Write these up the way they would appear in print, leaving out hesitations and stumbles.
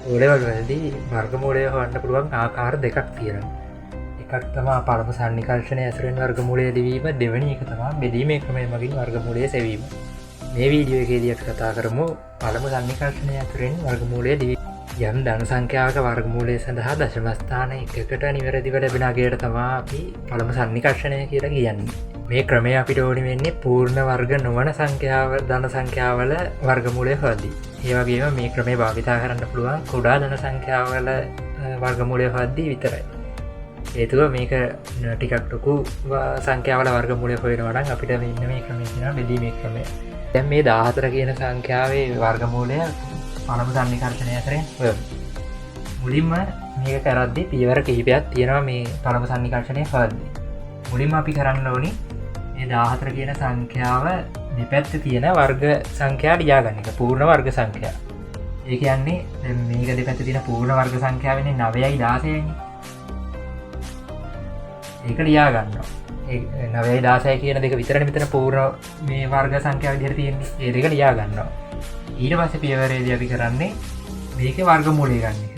O level වලදී වර්ගමූලය හොන්න පුළුවන් ආකාර දෙකක් තියෙනවා. එකක් තමා පළමු සන්නිකර්ශණය ඇසුරෙන් වර්ගමූලය ලිවීම, දෙවැනි එක තමා බෙදීමේ ක්‍රමය මගින් වර්ගමූලය සෙවීම. මේ වීඩියෝ එකේදී අපි කතා කරමු පළමු සන්නිකර්ශණය ඇසුරෙන් වර්ගමූලය ලිවීම. යම් ධන සංඛ්‍යාවක වර්ගමූලය සඳහා දශම ස්ථාන එකකට නිවැරදිව ලැබෙන අගයට තමා අපි පළමු සන්නිකර්ශණය කියලා කියන්නේ. මේ ක්‍රමය අපිට ඕනි වෙන්නේ පූර්ණ වර්ග නොවන සංඛ්‍යාව ධන සංඛ්‍යාවල වර්ගමූලය හොයද්දී. ඒ වගේම මේ ක්‍රමය භාවිතා කරන්න පුළුවන් කුඩා ධන සංඛ්‍යාවල වර්ගමූලය හොයද්දී විතරයි. හේතුව මේක ටිකක් ලොකු සංඛ්‍යාවල වර්ගමූලය හොයනවා නම් අපිට මෙන්න මේ ක්‍රමය කියනවා බෙදීමේ ක්‍රමය. දැන් මේ 14 කියන සංඛ්‍යාවේ වර්ගමූලය පළමු සන්නිකර්ශණය ඇසුරෙන් හොයමු. මුලින්ම මේක කරද්දී පියවර කිහිපයක් තියෙනවා මේ පළමු සන්නිකර්ශණය හොයද්දී. මුලින්ම අපි කරන්න ඕනි මේ 14 කියන සංඛ්‍යාව දෙපැත්තේ තියෙන වර්ග සංඛ්‍යා ලියා ගන්න එක. පූර්ණ වර්ග සංඛ්‍යා. ඒ කියන්නේ දැන් මේක දෙපැත්තේ තියෙන පූර්ණ වර්ග සංඛ්‍යාව වෙන්නේ 9යි 16යි. ඒක ලියා ගන්නවා. ඒ 9යි 16යි කියන දෙක විතරනේ මෙතන පූර්ණ මේ වර්ග සංඛ්‍යාව විදිහට තියෙන්නේ. ඒ දෙක ලියා ගන්නවා. ඊට පස්සේ පියවරේදී අපි කරන්නේ මේකේ වර්ගමූලය ගන්න එක.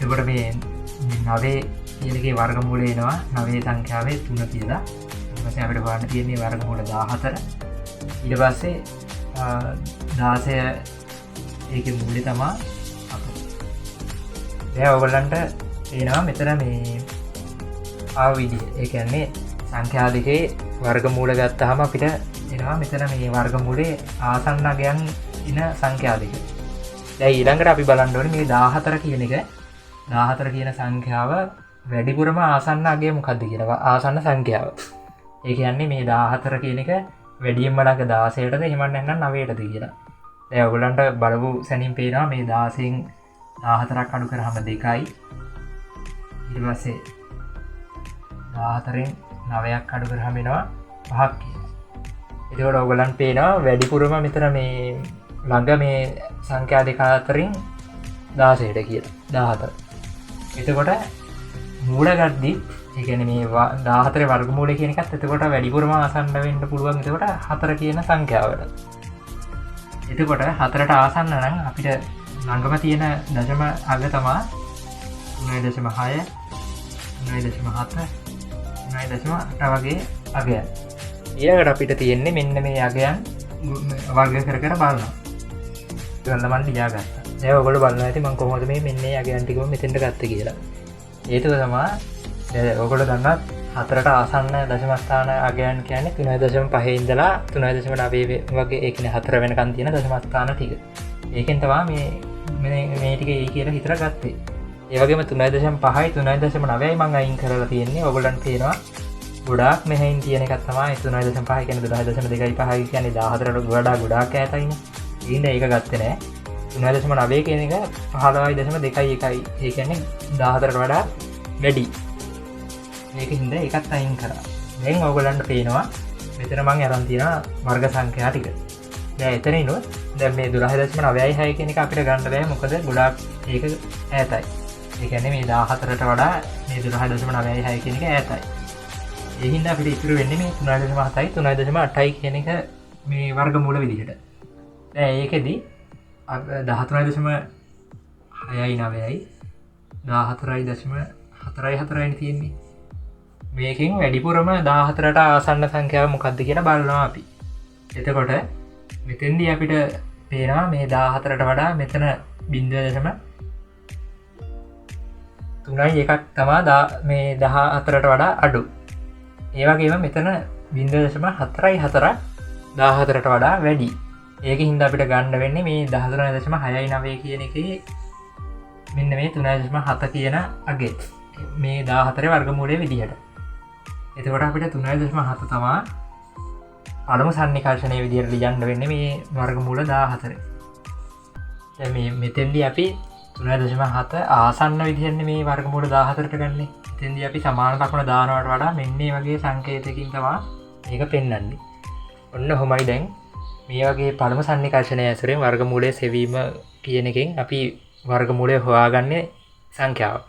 එතකොට මේ 9 කියන එකේ වර්ගමූලය එනවා 9 සංඛ්‍යාවේ 3 කියලා. ඊට පස්සේ අපිට හොයන්න තියෙන්නේ වර්ගමූල 14. ඊට පස්සේ 16 ඒකේ මූලය තමයි 8. දැන් ඔයගොල්ලන්ට එනවා මෙතන මේ ආවිදිය. ඒ කියන්නේ සංඛ්‍යා දෙකේ වර්ගමූල ගත්තාම අපිට එනවා මෙතන මේ වර්ගමූලේ ආසන්න අගයන් ඉන සංඛ්‍යා දෙක. දැන් ඊළඟට අපි බලන්න ඕනේ මේ 14 කියන එක 14 කියන සංඛ්‍යාව වැඩිපුරම ආසන්න අගය මොකක්ද කියලා. ආසන්න සංඛ්‍යාව. ඒ කියන්නේ මේ 14 කියන එක වැඩියෙන්ම ළඟ 16ටද එහෙම නැත්නම් 9ටද කියලා. දැන් ඔයගොල්ලන්ට බලපු සැනින් පේනවා මේ 16න් 14ක් අඩු කරාම 2යි. ඊට පස්සේ 14න් 9ක් අඩු කරාම එනවා 5ක් කියලා. එතකොට ඔයගොල්ලන්ට පේනවා වැඩිපුරම මෙතන මේ ළඟ මේ සංඛ්‍යා දෙක අතරින් 16ට කියලා. 14. එතකොට මූල ගද්දි ඒ කියන්නේ මේ 14 වර්ගමූලය කියන එකත් එතකොට වැඩිපුරම ආසන්න වෙන්න පුළුවන් එතකොට 4 කියන සංඛ්‍යාවට. එතකොට 4ට ආසන්න නම් අපිට ළඟම තියෙන දශම අග තමයි 3.6 3.7 3.8 වගේ අගයන්. ඊළඟට අපිට තියෙන්නේ මෙන්න මේ අගයන් වර්ග කර කර බලනවා. ගන්න මම ලියාගත්තා. දැන් ඔයගොල්ලෝ බලනවා ඇති මම කොහොමද මේ මෙන්න මේ අගයන් ටිකම මෙතෙන්ට ගත්තේ කියලා. හේතුව තමයි දැන් ඔයගොල්ලෝ දන්නවා 4ට ආසන්න දශම ස්ථාන අගයන් කියන්නේ 3.5 ඉඳලා 3.9 වගේ ඒ කියන්නේ 4 වෙනකන් තියෙන දශම ස්ථාන ටික. ඒකෙන් තමයි මේ ටික ඒ කියලා හිතලා ගත්තේ. ඒ වගේම 3.5යි 3.9යි මම අයින් කරලා තියෙන්නේ. ඔයගොල්ලන්ට පේනවා ගොඩාක් මෙහෙන් තියෙන එකක් තමයි 3.5 කියන්නේ 12.25 කියන්නේ 14ට වඩා ගොඩාක් ඈතයිනේ. ඊින්ද ඒක ගත්තේ නෑ. 3.9 කියන එක 15.21. ඒ කියන්නේ 14ට වඩා වැඩි. මේකින්ද ඒකත් අයින් කරා. දැන් ඔයගොල්ලන්ට පේනවා මෙතන මම අරන් තියෙනවා වර්ග සංඛ්‍යා ටික. දැන් එතනිනුත් දැන් මේ 12.96 කියන එක අපිට ගන්න බෑ මොකද ගොඩාක් ඒක ඈතයි. ඒ කියන්නේ මේ 14ට වඩා මේ 12.96 කියන එක ඈතයි. ඒ හින්දා අපිට ඉතුරු වෙන්නේ මේ 3.7යි 3.8යි කියන එක මේ වර්ගමූල විදිහට. දැන් ඒකෙදි 13.6යි 9යි 14.4යි තියෙන්නේ. මේකෙන් වැඩිපුරම 14ට ආසන්න සංඛ්‍යාව මොකක්ද කියලා බලනවා අපි. එතකොට මෙතෙන්දී අපිට පේනවා මේ 14ට වඩා මෙතන 0.3යි එකක් තමා මේ 14ට වඩා අඩු. ඒ වගේම මෙතන 0.4යි 4ක් 14ට වඩා වැඩි. ඒක හින්දා අපිට ගන්න වෙන්නේ මේ 13.69 කියන එකේ මෙන්න මේ 3.7 කියන අගේ මේ 14 වර්ගමූලයේ විදිහට. එතකොට අපිට 3.7 තමා පළමු සන්නිකර්ශණය විදිහට ලියන්න වෙන්නේ මේ වර්ගමූල 14. දැන් මේ මෙතෙන්දී අපි 3.7 ආසන්න විදිහට මේ වර්ගමූල 14ට ගන්නෙ. එතෙන්දී අපි සමාන ලකුණ දානවට වඩා මෙන්න මේ වගේ සංකේතයකින් තමයි මේක පෙන්වන්නේ. ඔන්න ඔහොමයි දැන් මේ වගේ පළමු සන්නිකර්ශණය ඇසුරෙන් වර්ගමූලය සෙවීම කියන එකෙන් අපි වර්ගමූලය හොයාගන්නේ සංඛ්‍යාවක.